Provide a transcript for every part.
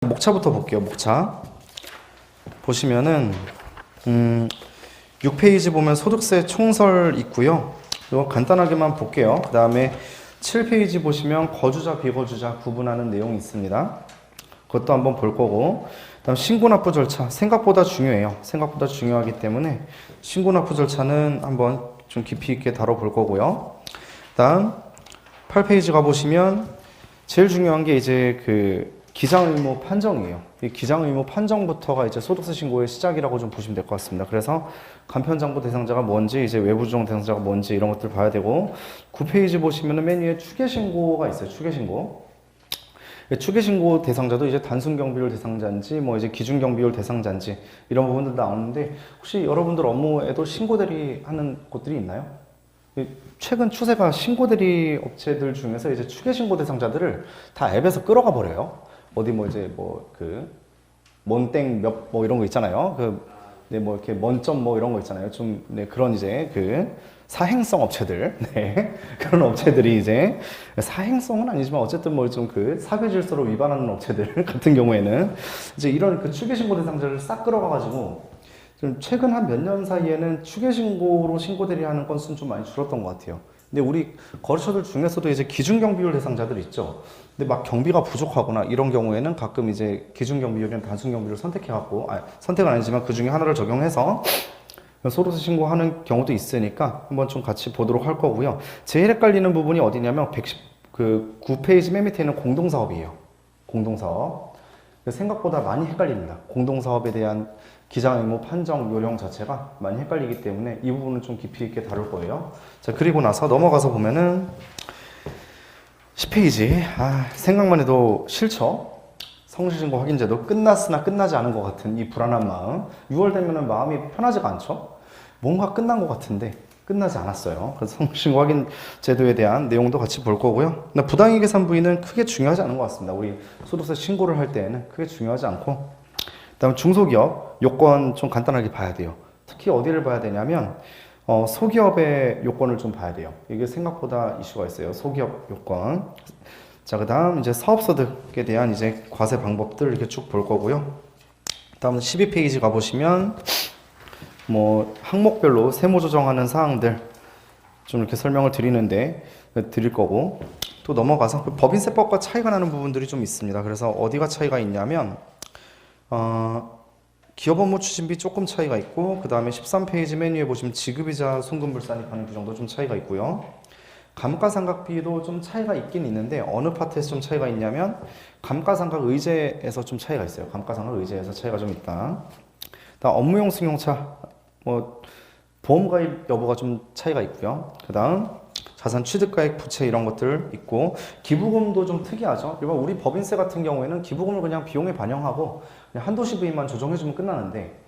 목차부터 볼게요. 목차 보시면은 6페이지 보면 소득세 총설 있고요. 이거 간단하게만 볼게요. 그 다음에 7페이지 보시면 거주자 비거주자 구분하는 내용이 있습니다. 그것도 한번 볼 거고, 그 다음 신고납부 절차 생각보다 중요해요. 생각보다 중요하기 때문에 신고납부 절차는 한번 좀 깊이 있게 다뤄볼 거고요. 그 다음 8페이지 가보시면 제일 중요한 게 이제 그 기장의무 판정이에요. 이 기장의무 판정부터가 이제 소득세 신고의 시작이라고 좀 보시면 될 것 같습니다. 그래서 간편장부 대상자가 뭔지, 이제 외부조정 대상자가 뭔지 이런 것들 봐야 되고, 9페이지 보시면은 맨 위에 추계신고가 있어요. 추계신고. 추계신고 대상자도 이제 단순경비율 대상자인지, 뭐 이제 기준경비율 대상자인지 이런 부분들 나오는데, 혹시 여러분들 업무에도 신고대리 하는 곳들이 있나요? 최근 추세가 신고대리 업체들 중에서 이제 추계신고 대상자들을 다 앱에서 끌어가 버려요. 어디 뭐 이제 뭐 그 뭔땡 몇 뭐 이런 거 있잖아요. 네, 뭐 이렇게 먼점 뭐 이런 거 있잖아요. 좀 네, 그런 이제 그 사행성 업체들, 네, 그런 업체들이 이제 사행성은 아니지만 어쨌든 뭐 좀 그 사회 질서로 위반하는 업체들 같은 경우에는 이제 이런 그 추계신고 대상자를 싹 끌어가가지고 좀 최근 한 몇 년 사이에는 추계신고로 신고대리 하는 건수는 좀 많이 줄었던 것 같아요. 근데 우리 거래처들 중에서도 이제 기준경비율 대상자들 있죠. 근데 막 경비가 부족하거나 이런 경우에는 가끔 이제 기준경비율이나 단순경비율을 선택해갖고, 선택은 아니지만 그 중에 하나를 적용해서 소득세 신고하는 경우도 있으니까 한번 좀 같이 보도록 할 거고요. 제일 헷갈리는 부분이 어디냐면 9페이지 맨 밑에 있는 공동사업이에요. 공동사업. 생각보다 많이 헷갈립니다. 공동사업에 대한 기장의무 판정 요령 자체가 많이 헷갈리기 때문에 이 부분은 좀 깊이 있게 다룰 거예요. 자, 그리고 나서 넘어가서 보면은 10페이지. 생각만 해도 싫죠? 성실신고 확인제도 끝났으나 끝나지 않은 것 같은 이 불안한 마음. 6월 되면은 마음이 편하지가 않죠? 뭔가 끝난 것 같은데 끝나지 않았어요. 그래서 성실신고 확인제도에 대한 내용도 같이 볼 거고요. 근데 부당이익 계산 부위는 크게 중요하지 않은 것 같습니다. 우리 소득세 신고를 할 때에는 크게 중요하지 않고, 그다음 중소기업 요건 좀 간단하게 봐야 돼요. 특히 어디를 봐야 되냐면 소기업의 요건을 좀 봐야 돼요. 이게 생각보다 이슈가 있어요. 소기업 요건. 자, 그다음 이제 사업소득에 대한 이제 과세 방법들 이렇게 쭉 볼 거고요. 다음 12페이지 가보시면 뭐 항목별로 세무 조정하는 사항들 좀 이렇게 설명을 드릴 거고, 또 넘어가서 법인세법과 차이가 나는 부분들이 좀 있습니다. 그래서 어디가 차이가 있냐면 기업 업무 추진비 조금 차이가 있고, 그 다음에 13페이지 맨 위에 보시면 지급이자 송금불산입하는 규정도 좀 차이가 있고요. 감가상각비도 좀 차이가 있긴 있는데 어느 파트에서 좀 차이가 있냐면 감가상각 의제에서 좀 차이가 있어요. 감가상각 의제에서 차이가 좀 있다. 다음 업무용 승용차 뭐 보험가입 여부가 좀 차이가 있고요. 그 다음 자산 취득가액 부채 이런 것들 있고, 기부금도 좀 특이하죠. 일반 우리 법인세 같은 경우에는 기부금을 그냥 비용에 반영하고 그냥 한도시 부위만 조정해주면 끝나는데,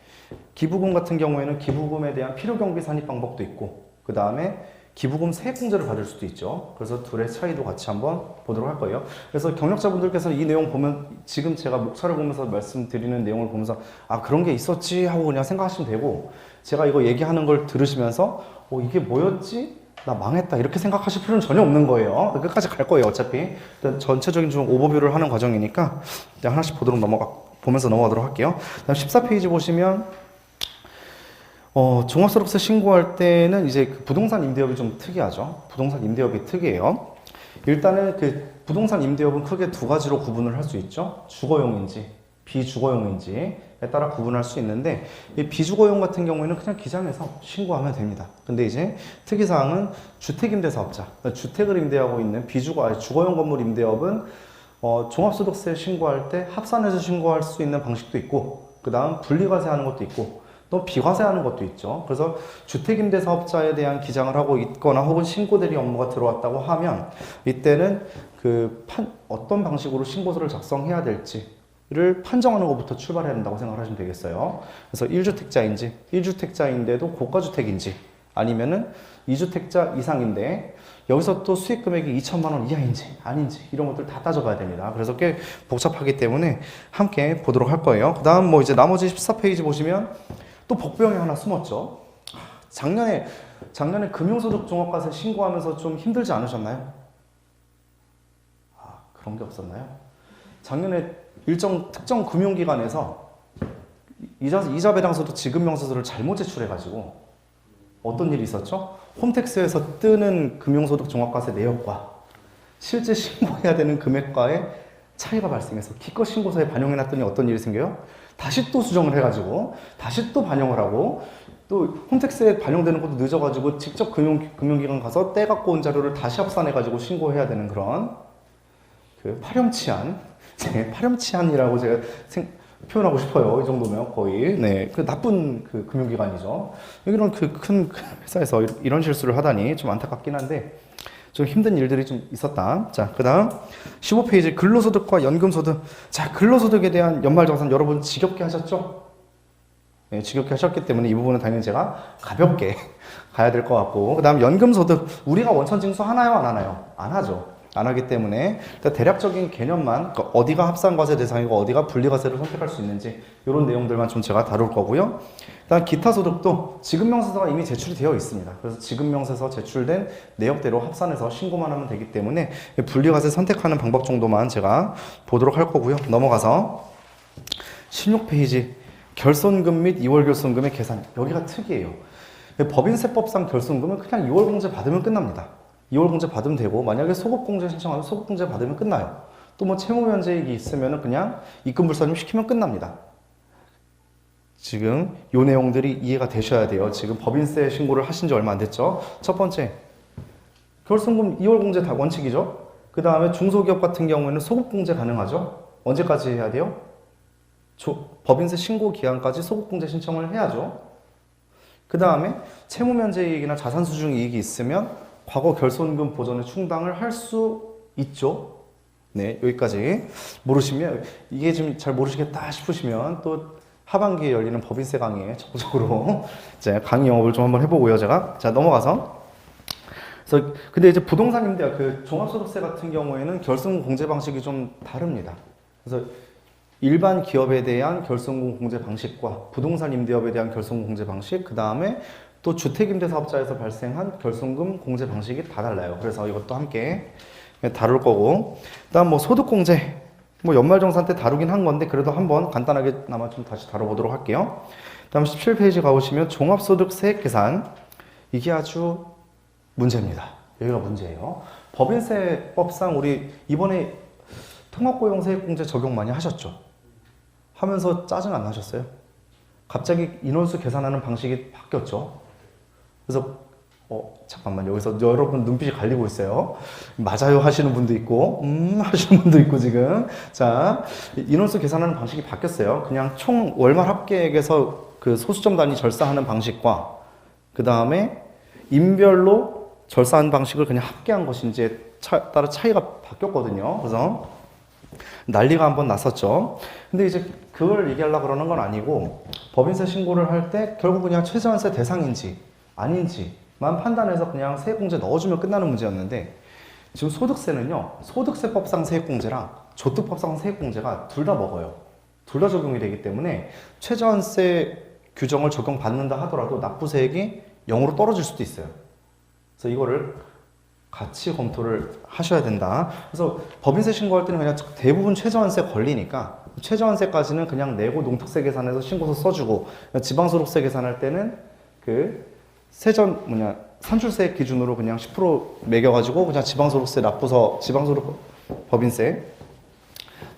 기부금 같은 경우에는 기부금에 대한 필요경비 산입 방법도 있고, 그 다음에 기부금 세액공제를 받을 수도 있죠. 그래서 둘의 차이도 같이 한번 보도록 할 거예요. 그래서 경력자분들께서 이 내용 보면, 지금 제가 목차를 보면서 말씀드리는 내용을 보면서 그런 게 있었지 하고 그냥 생각하시면 되고, 제가 이거 얘기하는 걸 들으시면서 이게 뭐였지? 나 망했다 이렇게 생각하실 필요는 전혀 없는 거예요. 끝까지 갈 거예요. 어차피 전체적인 좀 오버뷰를 하는 과정이니까 하나씩 보면서 넘어가도록 할게요. 다음 14페이지 보시면 종합소득세 신고할 때는 이제 그 부동산 임대업이 좀 특이하죠. 부동산 임대업이 특이해요. 일단은 그 부동산 임대업은 크게 두 가지로 구분을 할 수 있죠. 주거용인지 비주거용인지에 따라 구분할 수 있는데, 이 비주거용 같은 경우에는 그냥 기장해서 신고하면 됩니다. 근데 이제 특이사항은 주택임대사업자, 주택을 임대하고 있는 주거용 건물 임대업은 종합소득세 신고할 때 합산해서 신고할 수 있는 방식도 있고, 그 다음 분리과세하는 것도 있고, 또 비과세하는 것도 있죠. 그래서 주택임대사업자에 대한 기장을 하고 있거나 혹은 신고대리 업무가 들어왔다고 하면 이때는 어떤 방식으로 신고서를 작성해야 될지를 판정하는 것부터 출발해야 된다고 생각하시면 되겠어요. 그래서 1주택자인지 1주택자인데도 고가주택인지 아니면은 2주택자 이상인데 여기서 또 수익금액이 2천만 원 이하인지 아닌지 이런 것들 다 따져봐야 됩니다. 그래서 꽤 복잡하기 때문에 함께 보도록 할 거예요. 그 다음 뭐 이제 나머지 14페이지 보시면 또 복병이 하나 숨었죠. 작년에 금융소득 종합과세 신고하면서 좀 힘들지 않으셨나요? 그런 게 없었나요? 작년에 일정 특정 금융기관에서 이자 배당서도 지급명세서를 잘못 제출해가지고 어떤 일이 있었죠? 홈택스에서 뜨는 금융소득 종합과세 내역과 실제 신고해야 되는 금액과의 차이가 발생해서 기껏 신고서에 반영해놨더니 어떤 일이 생겨요? 다시 또 수정을 해가지고 다시 또 반영을 하고 또 홈택스에 반영되는 것도 늦어가지고 직접 금융기관 가서 떼 갖고 온 자료를 다시 합산해가지고 신고해야 되는 그런 그 파렴치한이라고 제가 표현하고 싶어요. 이 정도면 거의 그 나쁜 그 금융기관이죠. 이런 그 큰 회사에서 이런 실수를 하다니 좀 안타깝긴 한데 좀 힘든 일들이 좀 있었다. 자, 그 다음 15페이지 근로소득과 연금소득. 자, 근로소득에 대한 연말정산 여러분 지겹게 하셨죠? 네, 지겹게 하셨기 때문에 이 부분은 당연히 제가 가볍게 가야 될 것 같고, 그 다음 연금소득. 우리가 원천징수 하나요? 안 하나요? 안 하죠. 안 하기 때문에 일단 대략적인 개념만, 그러니까 어디가 합산과세 대상이고 어디가 분리과세를 선택할 수 있는지 이런 내용들만 좀 제가 다룰 거고요. 일단 기타 소득도 지급명세서가 이미 제출이 되어 있습니다. 그래서 지급명세서 제출된 내역대로 합산해서 신고만 하면 되기 때문에 분리과세 선택하는 방법 정도만 제가 보도록 할 거고요. 넘어가서 16페이지 결손금 및 2월 결손금의 계산. 여기가 특이해요. 법인세법상 결손금은 그냥 2월 공제 받으면 끝납니다. 2월 공제 받으면 되고, 만약에 소급공제 신청하면 소급공제 받으면 끝나요. 또 뭐 채무면제액이 있으면 그냥 입금불사님 시키면 끝납니다. 지금 요 내용들이 이해가 되셔야 돼요. 지금 법인세 신고를 하신 지 얼마 안 됐죠? 첫 번째, 결손금 2월 공제 다 원칙이죠? 그 다음에 중소기업 같은 경우에는 소급공제 가능하죠? 언제까지 해야 돼요? 법인세 신고 기한까지 소급공제 신청을 해야죠. 그 다음에 채무면제이익이나 자산수중 이익이 있으면 과거 결손금 보전의 충당을 할 수 있죠. 네, 여기까지 모르시면, 이게 좀 잘 모르시겠다 싶으시면 또 하반기에 열리는 법인세 강의에 적극적으로 이제 강의 영업을 좀 한번 해보고요, 제가. 자, 넘어가서. 그래서 근데 이제 부동산 임대, 그 종합소득세 같은 경우에는 결손금 공제 방식이 좀 다릅니다. 그래서 일반 기업에 대한 결손금 공제 방식과 부동산 임대업에 대한 결손금 공제 방식, 그 다음에 또 주택임대사업자에서 발생한 결손금 공제 방식이 다 달라요. 그래서 이것도 함께 다룰 거고, 그다음 뭐 소득공제, 뭐 연말정산 때 다루긴 한 건데 그래도 한번 간단하게나마 좀 다시 다뤄보도록 할게요. 그다음 17페이지 가보시면 종합소득세액계산. 이게 아주 문제입니다. 여기가 문제예요. 법인세법상 우리 이번에 통합고용세액공제 적용 많이 하셨죠? 하면서 짜증 안 나셨어요? 갑자기 인원수 계산하는 방식이 바뀌었죠? 그래서 잠깐만, 여기서 여러분 눈빛이 갈리고 있어요. 맞아요 하시는 분도 있고 하시는 분도 있고. 지금 자, 인원수 계산하는 방식이 바뀌었어요. 그냥 총 월말 합계액에서 그 소수점 단위 절사하는 방식과 그 다음에 인별로 절사하는 방식을 그냥 합계한 것인지에 따라 차이가 바뀌었거든요. 그래서 난리가 한번 났었죠. 근데 이제 그걸 얘기하려고 그러는 건 아니고, 법인세 신고를 할 때 결국 그냥 최저한세 대상인지 아닌지만 판단해서 그냥 세액공제 넣어주면 끝나는 문제였는데, 지금 소득세는요, 소득세법상 세액공제랑 조특법상 세액공제가 둘 다 먹어요. 둘 다 적용이 되기 때문에 최저한세 규정을 적용받는다 하더라도 납부세액이 0으로 떨어질 수도 있어요. 그래서 이거를 같이 검토를 하셔야 된다. 그래서 법인세 신고할 때는 그냥 대부분 최저한세 걸리니까 최저한세까지는 그냥 내고 농특세 계산해서 신고서 써주고, 지방소득세 계산할 때는 그 산출세 기준으로 그냥 10% 매겨가지고 그냥 지방소득세 법인세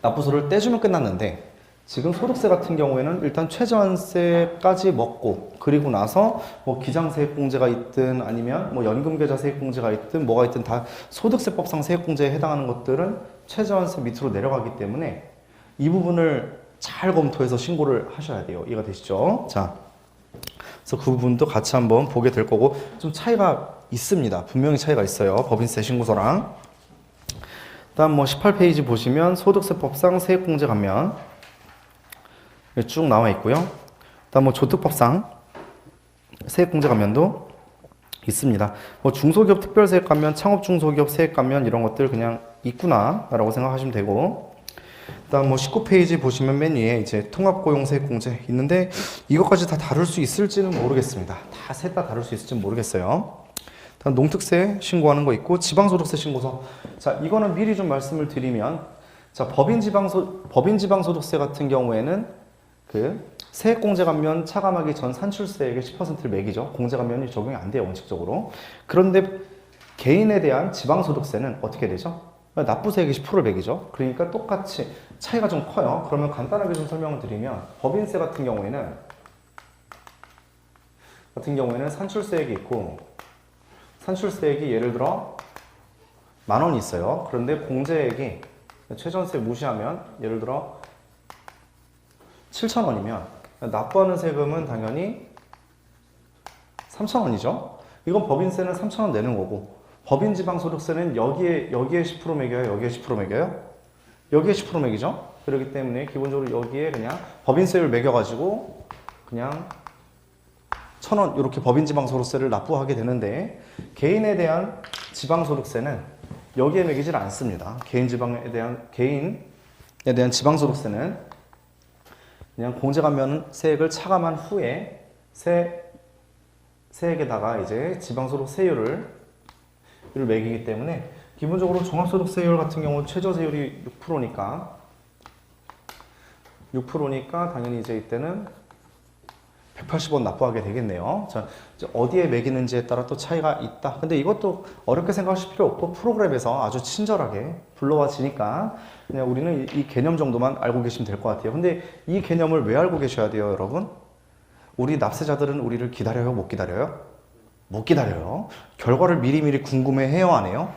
납부소를 떼주면 끝났는데, 지금 소득세 같은 경우에는 일단 최저한세까지 먹고, 그리고 나서 뭐 기장세액공제가 있든 아니면 뭐 연금계좌 세액공제가 있든 뭐가 있든 다 소득세법상 세액공제에 해당하는 것들은 최저한세 밑으로 내려가기 때문에 이 부분을 잘 검토해서 신고를 하셔야 돼요. 이해가 되시죠? 자, 그래서 그 부분도 같이 한번 보게 될 거고, 좀 차이가 있습니다. 분명히 차이가 있어요. 법인세 신고서랑. 다음 뭐 18페이지 보시면 소득세법상 세액공제 감면 쭉 나와 있고요. 다음 뭐 조특법상 세액공제 감면도 있습니다. 뭐 중소기업 특별세액 감면, 창업 중소기업 세액 감면 이런 것들 그냥 있구나라고 생각하시면 되고, 그다음 뭐 19페이지 보시면 맨 위에 이제 통합고용세액공제 있는데 이것까지 다 다룰 수 있을지는 모르겠습니다. 다 셋 다 다룰 수 있을지는 모르겠어요. 다음 농특세 신고하는 거 있고 지방소득세 신고서. 자, 이거는 미리 좀 말씀을 드리면, 자, 법인지방소득세 같은 경우에는 그 세액공제 감면 차감하기 전 산출세액의 10%를 매기죠. 공제 감면이 적용이 안 돼요, 원칙적으로. 그런데 개인에 대한 지방소득세는 어떻게 되죠? 납부세액의 10%를 매기죠. 그러니까 똑같이 차이가 좀 커요. 그러면 간단하게 좀 설명을 드리면, 법인세 같은 경우에는 산출세액이 있고, 산출세액이 예를 들어 10,000원이 있어요. 그런데 공제액이 최전세 무시하면 예를 들어 7,000원이면 납부하는 세금은 당연히 3,000원이죠. 이건 법인세는 3,000원 내는 거고, 법인지방소득세는 여기에 10% 매겨요? 여기에 10% 매겨요? 여기에 10% 매기죠? 그렇기 때문에 기본적으로 여기에 그냥 법인세를 매겨가지고 그냥 1,000원 이렇게 법인지방소득세를 납부하게 되는데, 개인에 대한 지방소득세는 여기에 매기질 않습니다. 개인에 대한 지방소득세는 그냥 공제감면 세액을 차감한 후에 세액에다가 이제 지방소득세율을 매기기 때문에, 기본적으로 종합소득세율 같은 경우 최저세율이 6%니까 당연히 이제 이때는 180원 납부하게 되겠네요. 자, 이제 어디에 매기는지에 따라 또 차이가 있다. 근데 이것도 어렵게 생각하실 필요 없고 프로그램에서 아주 친절하게 불러와지니까 그냥 우리는 이 개념 정도만 알고 계시면 될 것 같아요. 근데 이 개념을 왜 알고 계셔야 돼요, 여러분? 우리 납세자들은 우리를 기다려요, 못 기다려요? 못 기다려요. 결과를 미리미리 궁금해해요, 안 해요?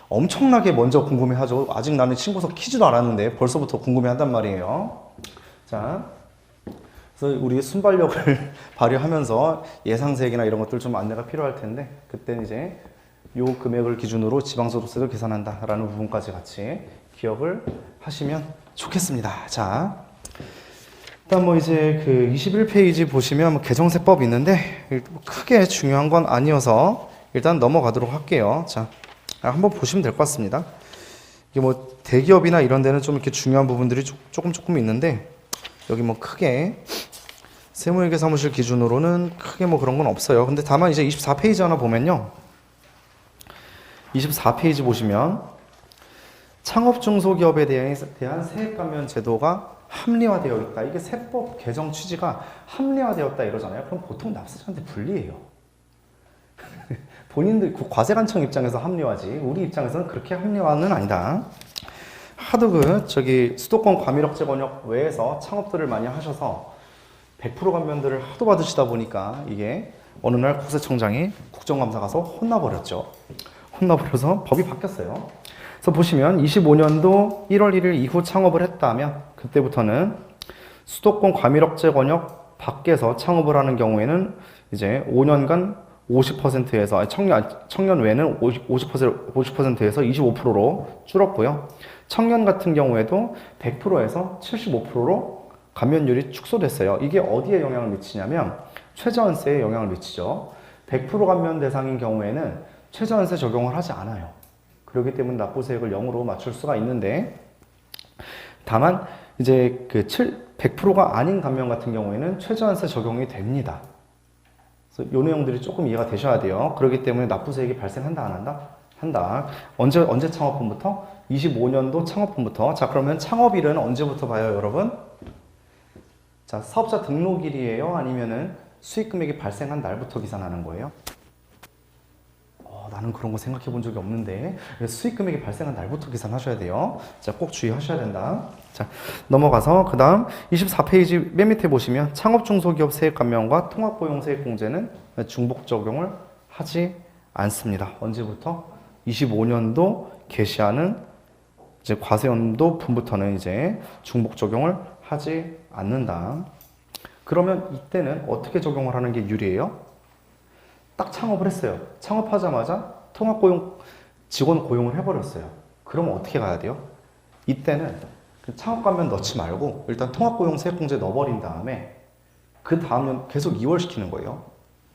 엄청나게 먼저 궁금해하죠. 아직 나는 신고서 키지도 않았는데 벌써부터 궁금해한단 말이에요. 자, 그래서 우리 순발력을 발휘하면서 예상세액이나 이런 것들 좀 안내가 필요할 텐데, 그때는 이제 요 금액을 기준으로 지방소득세를 계산한다라는 부분까지 같이 기억을 하시면 좋겠습니다. 자, 일단 뭐 이제 그 21페이지 보시면 뭐 개정세법이 있는데 크게 중요한 건 아니어서 일단 넘어가도록 할게요. 자, 한번 보시면 될 것 같습니다. 이게 뭐 대기업이나 이런 데는 좀 이렇게 중요한 부분들이 조금 있는데, 여기 뭐 크게 세무회계사무실 기준으로는 크게 뭐 그런 건 없어요. 근데 다만 이제 24페이지 하나 보면요. 24페이지 보시면 창업 중소기업에 대한 세액감면 제도가 합리화되어 있다. 이게 세법 개정 취지가 합리화되었다 이러잖아요. 그럼 보통 납세자한테 불리해요. 본인들 과세관청 입장에서 합리화지, 우리 입장에서는 그렇게 합리화는 아니다. 하도 수도권 과밀억제 권역 외에서 창업들을 많이 하셔서 100% 감면들을 하도 받으시다 보니까 이게 어느 날 국세청장이 국정감사 가서 혼나버렸죠. 혼나버려서 법이 바뀌었어요. 그래서 보시면 25년도 1월 1일 이후 창업을 했다면 그때부터는 수도권 과밀억제 권역 밖에서 창업을 하는 경우에는 이제 5년간 50%에서 청년 외에는 50%에서 25%로 줄었고요. 청년 같은 경우에도 100%에서 75%로 감면율이 축소됐어요. 이게 어디에 영향을 미치냐면 최저한세에 영향을 미치죠. 100% 감면 대상인 경우에는 최저한세 적용을 하지 않아요. 그렇기 때문에 납부세액을 0으로 맞출 수가 있는데, 다만 이제 100%가 아닌 감면 같은 경우에는 최저한세 적용이 됩니다. 그래서 이 내용들이 조금 이해가 되셔야 돼요. 그렇기 때문에 납부세액이 발생한다, 안 한다? 한다. 언제 창업분부터? 25년도 창업분부터. 자, 그러면 창업일은 언제부터 봐요, 여러분? 자, 사업자 등록일이에요? 아니면은 수익금액이 발생한 날부터 계산하는 거예요? 나는 그런 거 생각해 본 적이 없는데, 수익금액이 발생한 날부터 계산하셔야 돼요. 자, 꼭 주의하셔야 된다. 자, 넘어가서 그 다음 24페이지 맨 밑에 보시면 창업 중소기업 세액 감면과 통합고용 세액 공제는 중복 적용을 하지 않습니다. 언제부터? 25년도 개시하는 이제 과세연도 분부터는 이제 중복 적용을 하지 않는다. 그러면 이때는 어떻게 적용을 하는 게 유리해요? 딱 창업을 했어요. 창업하자마자 통합고용 직원 고용을 해버렸어요. 그러면 어떻게 가야 돼요? 이때는 창업감면 넣지 말고 일단 통합고용 세액공제 넣어버린 다음에 그 다음 년 계속 2월 시키는 거예요.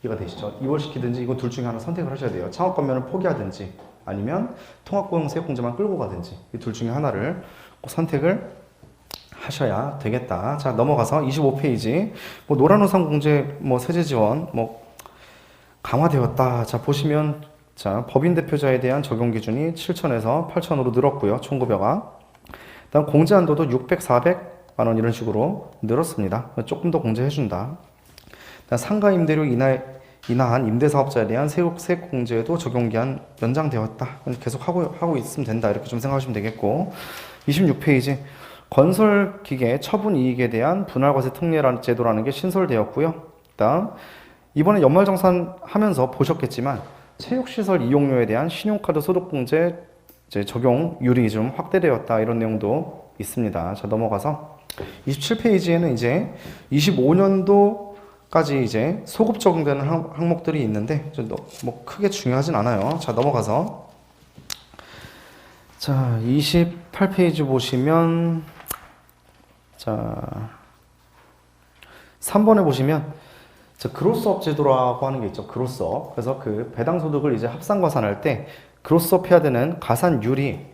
이해가 되시죠? 2월 시키든지 이건 둘 중에 하나 선택을 하셔야 돼요. 창업감면을 포기하든지 아니면 통합고용 세액공제만 끌고 가든지 이 둘 중에 하나를 꼭 선택을 하셔야 되겠다. 자, 넘어가서 25페이지 뭐 노란우산 공제 뭐 세제 지원 뭐 강화되었다. 자, 보시면 자, 법인 대표자에 대한 적용 기준이 7천에서 8천으로 늘었고요. 총급여가. 다음 공제 한도도 600, 400만 원 이런 식으로 늘었습니다. 조금 더 공제해준다. 상가 임대료 인하한 임대사업자에 대한 세액 공제도 적용기한 연장되었다. 계속 하고 있으면 된다. 이렇게 좀 생각하시면 되겠고. 26페이지. 건설기계 처분 이익에 대한 분할과세 특례 제도라는 게 신설되었고요. 그다음 이번에 연말정산 하면서 보셨겠지만 체육시설 이용료에 대한 신용카드 소득공제 적용률이 좀 확대되었다. 이런 내용도 있습니다. 자, 넘어가서 27페이지에는 이제 25년도까지 이제 소급 적용되는 항목들이 있는데 뭐 크게 중요하진 않아요. 자, 넘어가서 자, 28페이지 보시면 자, 3번에 보시면 자, 그로스업 제도라고 하는 게 있죠. 그로스업. 그래서 그 배당 소득을 이제 합산 과산할 때 그로스업 해야 되는 가산율이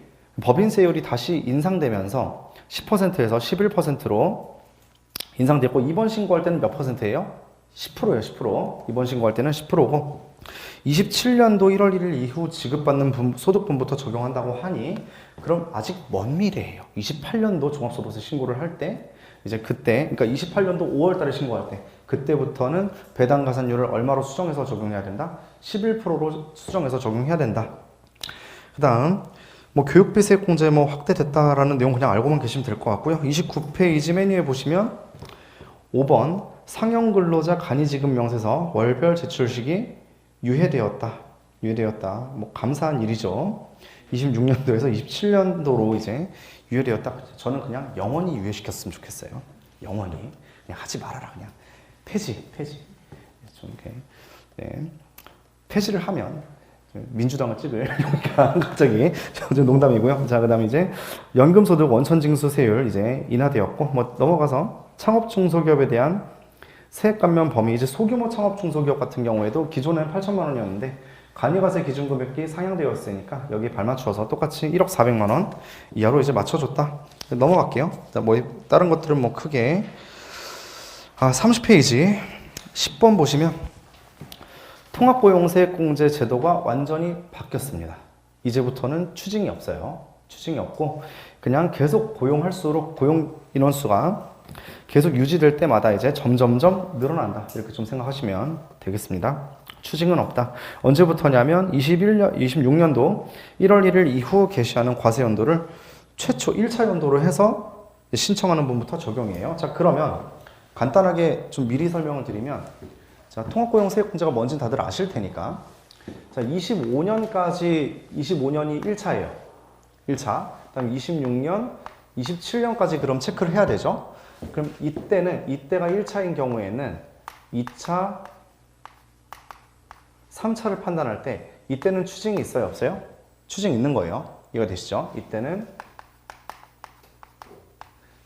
법인세율이 다시 인상되면서 10%에서 11%로 인상됐고 이번 신고할 때는 몇 %예요? 10%예요. 10%. 이번 신고할 때는 10%고 27년도 1월 1일 이후 지급받는 소득분부터 적용한다고 하니 그럼 아직 먼 미래예요. 28년도 종합소득세 신고를 할 때 이제 그때 그러니까 28년도 5월 달에 신고할 때 그때부터는 배당 가산율을 얼마로 수정해서 적용해야 된다? 11%로 수정해서 적용해야 된다. 그다음 뭐 교육비 세액 공제 뭐 확대됐다라는 내용 그냥 알고만 계시면 될 것 같고요. 29페이지 메뉴에 보시면 5번 상영 근로자 간이지급 명세서 월별 제출 시기 유예되었다. 뭐 감사한 일이죠. 26년도에서 27년도로 이제 유예되었다. 저는 그냥 영원히 유예시켰으면 좋겠어요. 영원히 그냥 하지 말아라. 그냥 폐지. 좀 이렇게 네. 폐지를 하면 민주당을 찍을 그러니까 갑자기 좀 농담이고요. 자, 그다음에 이제 연금소득 원천징수세율 이제 인하되었고 뭐 넘어가서 창업 중소기업에 대한 세액 감면 범위 이제 소규모 창업 중소기업 같은 경우에도 기존에는 8천만 원이었는데 간이과세 기준 금액이 상향되었으니까 여기 발맞춰서 똑같이 1억 400만 원 이하로 이제 맞춰줬다. 넘어갈게요. 뭐 다른 것들은 뭐 크게 30페이지 10번 보시면 통합고용세액공제 제도가 완전히 바뀌었습니다. 이제부터는 추징이 없어요. 추징이 없고 그냥 계속 고용할수록 고용 인원수가 계속 유지될 때마다 이제 점점점 늘어난다. 이렇게 좀 생각하시면 되겠습니다. 추징은 없다. 언제부터냐면 26년도 1월 1일 이후 개시하는 과세연도를 최초 1차 연도로 해서 신청하는 분부터 적용이에요. 자, 그러면 간단하게 좀 미리 설명을 드리면 자, 통합고용세액공제가 뭔지는 다들 아실 테니까 자, 25년이 1차예요. 1차. 그다음 26년, 27년까지 그럼 체크를 해야 되죠. 그럼 이때가 1차인 경우에는 2차, 3차를 판단할 때 이때는 추징이 있어요, 없어요? 추징이 있는 거예요. 이해가 되시죠? 이때는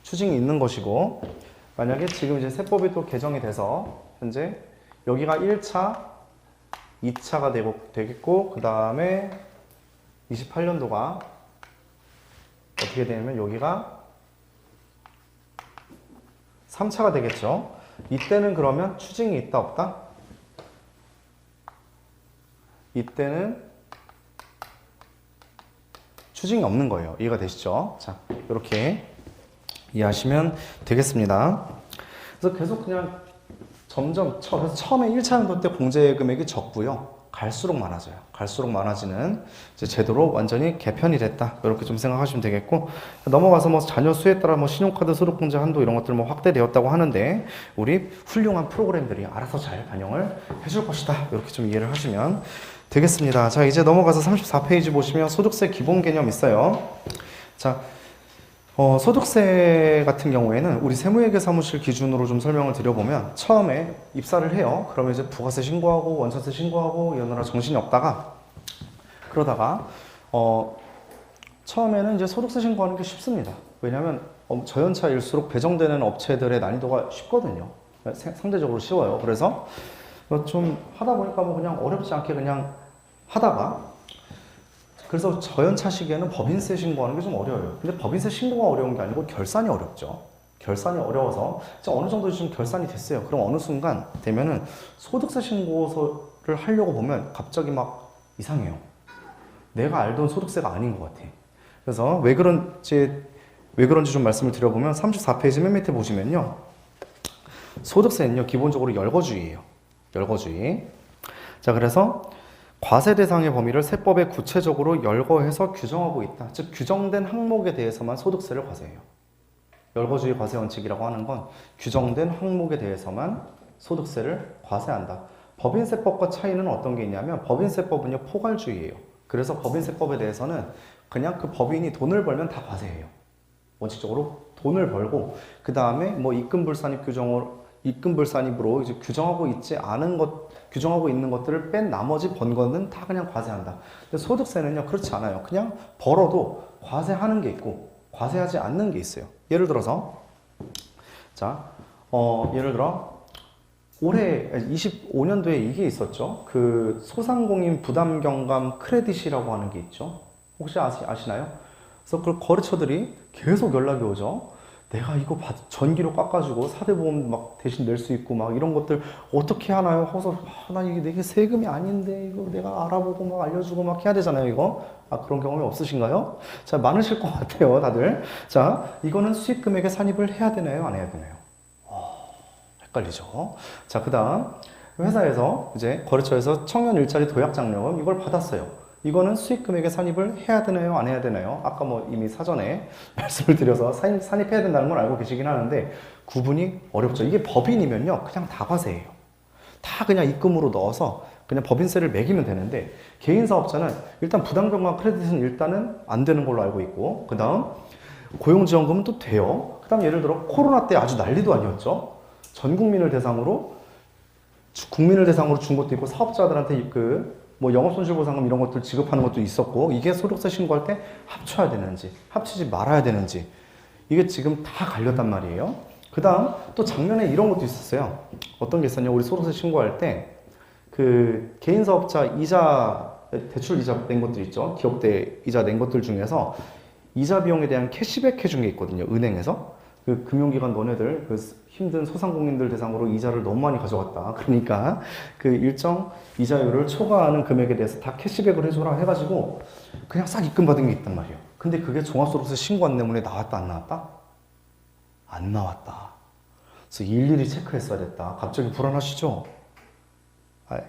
추징이 있는 것이고 만약에 지금 이제 세법이 또 개정이 돼서 현재 여기가 1차, 2차가 되겠고 그 다음에 28년도가 어떻게 되냐면 여기가 3차가 되겠죠. 이때는 그러면 추징이 있다 없다? 이때는 추징이 없는 거예요. 이해가 되시죠? 자, 이렇게 이해하시면 되겠습니다. 그래서 계속 그냥 점점 그래서 처음에 1차 연도 때 공제 금액이 적고요. 갈수록 많아져요. 갈수록 많아지는 이제 제도로 완전히 개편이 됐다. 이렇게 좀 생각하시면 되겠고 넘어가서 뭐 자녀 수에 따라 뭐 신용카드 소득공제 한도 이런 것들 뭐 확대되었다고 하는데 우리 훌륭한 프로그램들이 알아서 잘 반영을 해줄 것이다. 이렇게 좀 이해를 하시면 되겠습니다. 자, 이제 넘어가서 34페이지 보시면 소득세 기본 개념 있어요. 자, 소득세 같은 경우에는 우리 세무회계사무실 기준으로 좀 설명을 드려보면 처음에 입사를 해요. 그러면 이제 부가세 신고하고 원천세 신고하고 이러느라 정신이 없다가 그러다가 처음에는 이제 소득세 신고하는 게 쉽습니다. 왜냐하면 저연차일수록 배정되는 업체들의 난이도가 쉽거든요. 상대적으로 쉬워요. 그래서 좀 하다 보니까 뭐 그냥 어렵지 않게 그냥 하다가 그래서 저연차 시기에는 법인세 신고하는 게 좀 어려워요. 근데 법인세 신고가 어려운 게 아니고 결산이 어렵죠. 결산이 어려워서 어느 정도 좀 결산이 됐어요. 그럼 어느 순간 되면은 소득세 신고서 신고를 하려고 보면 갑자기 막 이상해요. 내가 알던 소득세가 아닌 것 같아. 그래서 왜 그런지 좀 말씀을 드려보면 34페이지 맨 밑에 보시면요. 소득세는요, 기본적으로 열거주의예요. 열거주의. 자, 그래서 과세 대상의 범위를 세법에 구체적으로 열거해서 규정하고 있다. 즉, 규정된 항목에 대해서만 소득세를 과세해요. 열거주의 과세 원칙이라고 하는 건 규정된 항목에 대해서만 소득세를 과세한다. 법인세법과 차이는 어떤 게 있냐면 법인세법은요, 포괄주의예요. 그래서 법인세법에 대해서는 그냥 그 법인이 돈을 벌면 다 과세해요. 원칙적으로 돈을 벌고 그 다음에 뭐 입금불산입으로 이제 규정하고 있는 것들을 뺀 나머지 번 거는 다 그냥 과세한다. 근데 소득세는요, 그렇지 않아요. 그냥 벌어도 과세하는 게 있고 과세하지 않는 게 있어요. 예를 들어서 예를 들어 올해 25년도에 이게 있었죠. 그 소상공인 부담 경감 크레딧이라고 하는 게 있죠. 혹시 아시나요? 그래서 그 거래처들이 계속 연락이 오죠. 내가 이거 전기료 깎아주고 사대보험 막 대신 낼 수 있고 막 이런 것들 어떻게 하나요? 해서 나 이게 내게 세금이 아닌데 이거 내가 알아보고 막 알려주고 막 해야 되잖아요, 이거. 그런 경험이 없으신가요? 자, 많으실 것 같아요, 다들. 자, 이거는 수익 금액에 산입을 해야 되나요, 안 해야 되나요? 헷갈리죠. 자, 그 다음 회사에서 이제 거래처에서 청년 일자리 도약 장려금 이걸 받았어요. 이거는 수익 금액에 산입을 해야 되나요? 안 해야 되나요? 아까 뭐 이미 사전에 말씀을 드려서 산입해야 된다는 걸 알고 계시긴 하는데 구분이 어렵죠. 이게 법인이면요, 그냥 다 과세해요. 다 그냥 입금으로 넣어서 그냥 법인세를 매기면 되는데 개인 사업자는 일단 부담경감 크레딧은 일단은 안 되는 걸로 알고 있고 그 다음 고용지원금은 또 돼요. 그 다음 예를 들어 코로나 때 아주 난리도 아니었죠. 전 국민을 대상으로 준 것도 있고 사업자들한테 뭐 영업손실보상금 이런 것들 지급하는 것도 있었고 이게 소득세 신고할 때 합쳐야 되는지 합치지 말아야 되는지 이게 지금 다 갈렸단 말이에요. 그 다음 또 작년에 이런 것도 있었어요. 어떤 게 있었냐, 우리 소득세 신고할 때 그 개인사업자 이자 대출 이자 낸 것들 있죠. 기업대 이자 낸 것들 중에서 이자 비용에 대한 캐시백 해준 게 있거든요, 은행에서. 그 금융기관 너네들 그 힘든 소상공인들 대상으로 이자를 너무 많이 가져갔다. 그러니까 그 일정 이자율을 초과하는 금액에 대해서 다 캐시백을 해줘라 해가지고 그냥 싹 입금 받은 게 있단 말이에요. 근데 그게 종합소득세 신고 안내문에 나왔다 안 나왔다? 안 나왔다. 그래서 일일이 체크했어야 됐다. 갑자기 불안하시죠?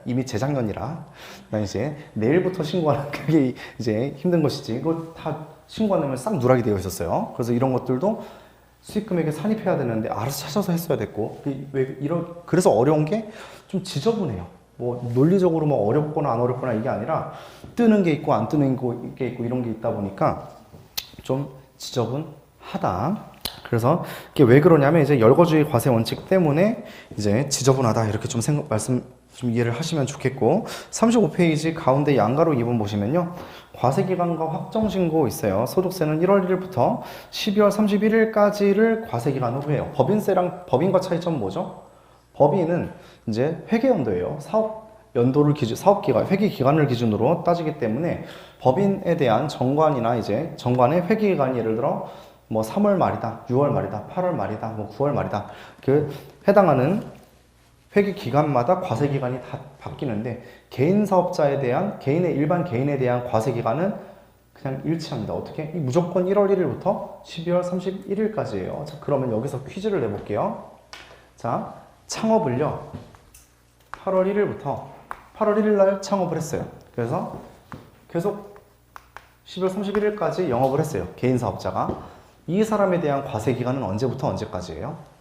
이미 재작년이라 나 이제 내일부터 신고하는 그게 이제 힘든 것이지. 이거 다 신고 안내문에 싹 누락이 되어 있었어요. 그래서 이런 것들도 수익금액에 산입해야 되는데 알아서 찾아서 했어야 됐고 그래서 어려운 게 좀 지저분해요. 뭐 논리적으로 뭐 어렵거나 안 어렵거나 이게 아니라 뜨는 게 있고 안 뜨는 게 있고 이런 게 있다 보니까 좀 지저분하다. 그래서 이게 왜 그러냐면 이제 열거주의 과세 원칙 때문에 이제 지저분하다 이렇게 좀 좀 이해를 하시면 좋겠고 35페이지 가운데 양가로 2번 보시면요. 과세기간과 확정신고 있어요. 소득세는 1월 1일부터 12월 31일까지를 과세기간으로 해요. 법인과 차이점은 뭐죠? 법인은 이제 회계연도예요. 회계기간을 기준으로 따지기 때문에 법인에 대한 정관의 회계기간이 예를 들어 뭐 3월 말이다, 6월 말이다, 8월 말이다, 뭐 9월 말이다. 그 해당하는 회계 기간마다 과세 기간이 다 바뀌는데 일반 개인에 대한 과세 기간은 그냥 일치합니다. 어떻게? 무조건 1월 1일부터 12월 31일까지예요. 자, 그러면 여기서 퀴즈를 내볼게요. 자, 창업을요. 8월 1일 날 창업을 했어요. 그래서 계속 12월 31일까지 영업을 했어요. 개인 사업자가. 이 사람에 대한 과세 기간은 언제부터 언제까지예요?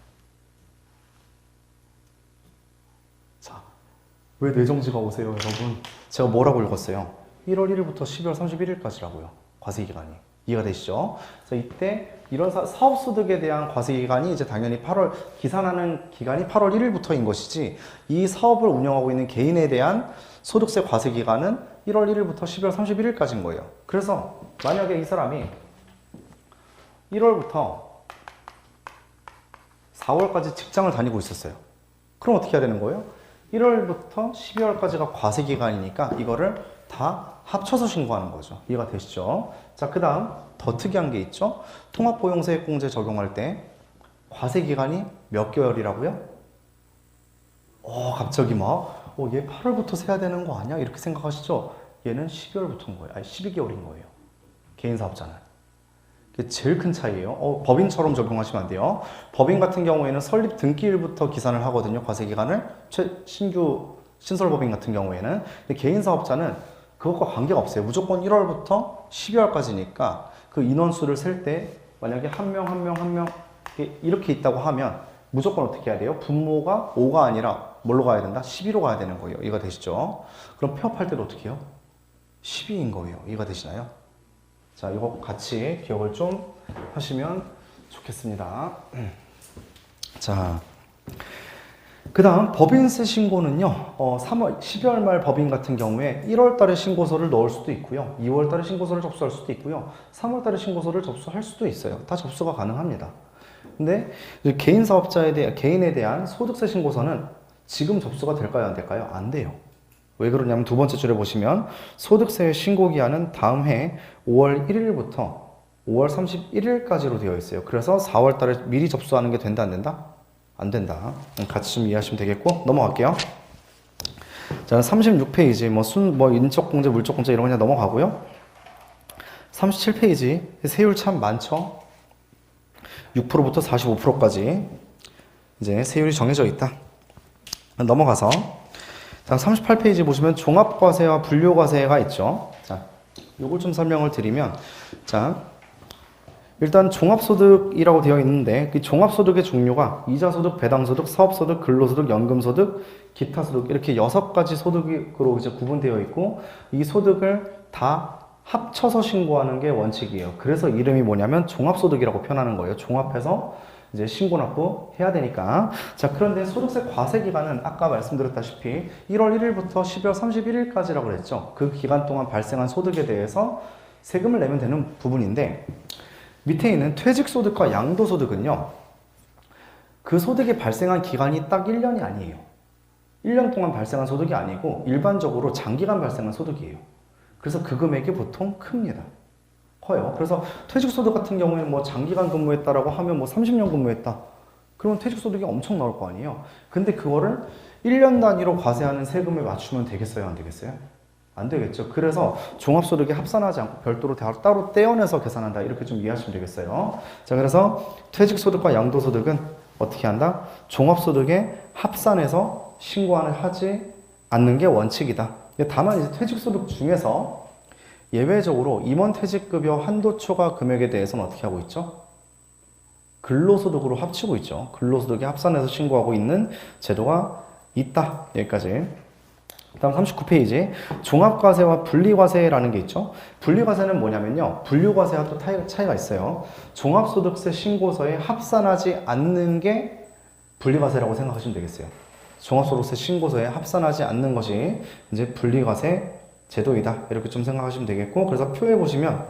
왜 뇌정지가 오세요, 여러분? 제가 뭐라고 읽었어요? 1월 1일부터 12월 31일까지라고요. 과세기간이. 이해가 되시죠? 그래서 이때 이런 사업소득에 대한 과세기간이 이제 당연히 기산하는 기간이 8월 1일부터인 것이지 이 사업을 운영하고 있는 개인에 대한 소득세 과세기간은 1월 1일부터 12월 31일까지인 거예요. 그래서 만약에 이 사람이 1월부터 4월까지 직장을 다니고 있었어요. 그럼 어떻게 해야 되는 거예요? 1월부터 12월까지가 과세기간이니까 이거를 다 합쳐서 신고하는 거죠. 이해가 되시죠? 자, 그 다음 더 특이한 게 있죠. 통합고용세액공제 적용할 때 과세기간이 몇 개월이라고요? 갑자기 막 얘 8월부터 세야 되는 거 아니야? 이렇게 생각하시죠? 얘는 12월부터인 거예요. 아니 12개월인 거예요. 개인 사업자는. 이게 제일 큰 차이예요. 법인처럼 적용하시면 안 돼요. 법인 같은 경우에는 설립 등기일부터 기산을 하거든요. 과세 기간을. 신규 신설법인 같은 경우에는. 근데 개인 사업자는 그것과 관계가 없어요. 무조건 1월부터 12월까지니까 그 인원수를 셀 때 만약에 한 명 이렇게 있다고 하면 무조건 어떻게 해야 돼요? 분모가 5가 아니라 뭘로 가야 된다? 12로 가야 되는 거예요. 이해가 되시죠? 그럼 폐업할 때도 어떻게 해요? 12인 거예요. 이해가 되시나요? 자, 이거 같이 기억을 좀 하시면 좋겠습니다. 자, 그 다음 법인세 신고는요, 12월 말 법인 같은 경우에 1월 달에 신고서를 넣을 수도 있고요, 2월 달에 신고서를 접수할 수도 있고요, 3월 달에 신고서를 접수할 수도 있어요. 다 접수가 가능합니다. 근데 개인 사업자에 대한, 개인에 대한 소득세 신고서는 지금 접수가 될까요? 안 될까요? 안 돼요. 왜 그러냐면 두 번째 줄에 보시면 소득세 신고 기한은 다음 해 5월 1일부터 5월 31일까지로 되어 있어요. 그래서 4월 달에 미리 접수하는 게 된다, 안 된다? 안 된다. 같이 좀 이해하시면 되겠고, 넘어갈게요. 자, 36페이지, 인적공제, 물적공제 이런 거 그냥 넘어가고요. 37페이지, 세율 참 많죠? 6%부터 45%까지 이제 세율이 정해져 있다. 넘어가서 자, 38페이지 보시면 종합과세와 분류과세가 있죠. 자, 요걸 좀 설명을 드리면, 자, 일단 종합소득이라고 되어 있는데 그 종합소득의 종류가 이자소득, 배당소득, 사업소득, 근로소득, 연금소득, 기타소득 이렇게 6가지 소득으로 이제 구분되어 있고, 이 소득을 다 합쳐서 신고하는 게 원칙이에요. 그래서 이름이 뭐냐면 종합소득이라고 표현하는 거예요. 종합해서 이제 신고납부 해야 되니까. 자, 그런데 소득세 과세 기간은 아까 말씀드렸다시피 1월 1일부터 12월 31일까지라고 그랬죠. 그 기간 동안 발생한 소득에 대해서 세금을 내면 되는 부분인데, 밑에 있는 퇴직소득과 양도소득은요, 그 소득이 발생한 기간이 딱 1년이 아니에요. 1년 동안 발생한 소득이 아니고 일반적으로 장기간 발생한 소득이에요. 그래서 그 금액이 보통 큽니다. 커요. 그래서 퇴직소득 같은 경우에는 장기간 근무했다라고 하면 30년 근무했다. 그러면 퇴직소득이 엄청 나올 거 아니에요. 근데 그거를 1년 단위로 과세하는 세금에 맞추면 되겠어요? 안 되겠어요? 안 되겠죠. 그래서 종합소득에 합산하지 않고 별도로 따로 떼어내서 계산한다. 이렇게 좀 이해하시면 되겠어요. 자, 그래서 퇴직소득과 양도소득은 어떻게 한다? 종합소득에 합산해서 하지 않는 게 원칙이다. 다만 이제 퇴직소득 중에서 예외적으로 임원퇴직급여 한도초과 금액에 대해서는 어떻게 하고 있죠? 근로소득으로 합치고 있죠. 근로소득에 합산해서 신고하고 있는 제도가 있다. 여기까지. 다음 39페이지 종합과세와 분리과세라는 게 있죠. 분리과세는 뭐냐면요, 분류과세와 또 차이가 있어요. 종합소득세 신고서에 합산하지 않는 게 분리과세라고 생각하시면 되겠어요. 종합소득세 신고서에 합산하지 않는 것이 이제 분리과세 제도이다. 이렇게 좀 생각하시면 되겠고, 그래서 표에 보시면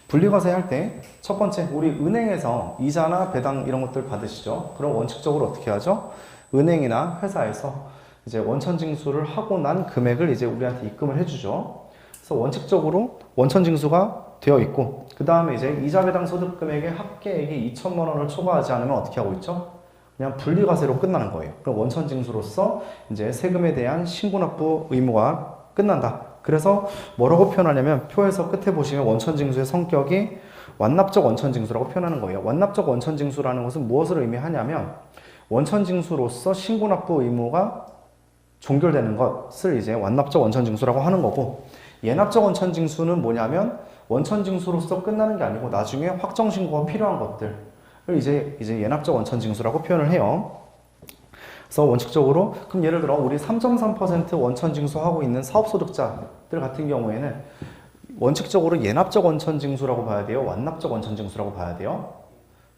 분리과세 할 때 첫 번째, 우리 은행에서 이자나 배당 이런 것들 받으시죠. 그럼 원칙적으로 어떻게 하죠? 은행이나 회사에서 이제 원천징수를 하고 난 금액을 이제 우리한테 입금을 해주죠. 그래서 원칙적으로 원천징수가 되어 있고, 그 다음에 이제 이자 배당 소득 금액의 합계액이 2천만 원을 초과하지 않으면 어떻게 하고 있죠? 그냥 분리과세로 끝나는 거예요. 그럼 원천징수로서 이제 세금에 대한 신고납부 의무가 끝난다. 그래서 뭐라고 표현하냐면 표에서 끝에 보시면 원천징수의 성격이 완납적 원천징수라고 표현하는 거예요. 완납적 원천징수라는 것은 무엇을 의미하냐면 원천징수로서 신고납부 의무가 종결되는 것을 이제 완납적 원천징수라고 하는 거고, 예납적 원천징수는 뭐냐면 원천징수로서 끝나는 게 아니고 나중에 확정신고가 필요한 것들을 이제 예납적 원천징수라고 표현을 해요. 그래서 원칙적으로 그럼 예를 들어 우리 3.3% 원천징수하고 있는 사업소득자들 같은 경우에는 원칙적으로 예납적 원천징수라고 봐야 돼요? 완납적 원천징수라고 봐야 돼요?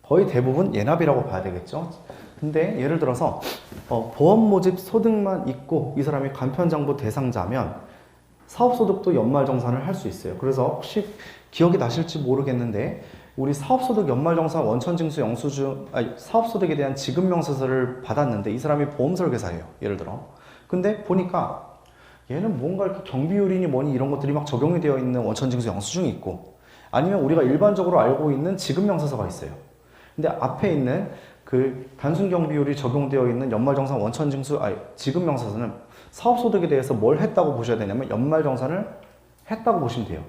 거의 대부분 예납이라고 봐야 되겠죠. 근데 예를 들어서 보험 모집 소득만 있고 이 사람이 간편장부 대상자면 사업소득도 연말정산을 할 수 있어요. 그래서 혹시 기억이 나실지 모르겠는데 우리 사업소득 연말정산 원천징수 영수증, 사업소득에 대한 지급명세서를 받았는데 이 사람이 보험설계사예요. 예를 들어. 근데 보니까 얘는 뭔가 이렇게 경비율이니 뭐니 이런 것들이 막 적용이 되어 있는 원천징수 영수증이 있고, 아니면 우리가 일반적으로 알고 있는 지급명세서가 있어요. 근데 앞에 있는 그 단순 경비율이 적용되어 있는 연말정산 원천징수, 지급명세서는 사업소득에 대해서 뭘 했다고 보셔야 되냐면 연말정산을 했다고 보시면 돼요.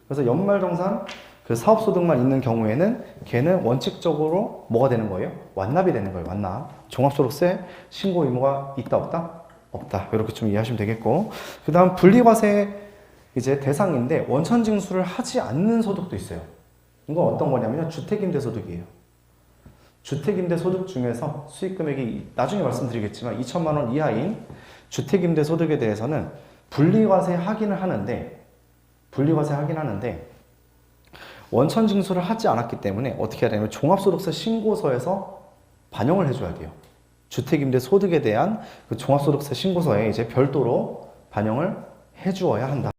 그래서 연말정산 그 사업소득만 있는 경우에는 걔는 원칙적으로 뭐가 되는 거예요? 완납이 되는 거예요. 완납. 종합소득세 신고 의무가 있다 없다? 없다. 이렇게 좀 이해하시면 되겠고, 그 다음 분리과세 이제 대상인데 원천징수를 하지 않는 소득도 있어요. 이건 어떤 거냐면요, 주택임대소득이에요. 주택임대소득 중에서 수익금액이 나중에 말씀드리겠지만 2천만 원 이하인 주택임대소득에 대해서는 분리과세 하기는 하는데 원천징수를 하지 않았기 때문에 어떻게 해야 되냐면 종합소득세 신고서에서 반영을 해줘야 돼요. 주택임대소득에 대한 그 종합소득세 신고서에 이제 별도로 반영을 해주어야 한다.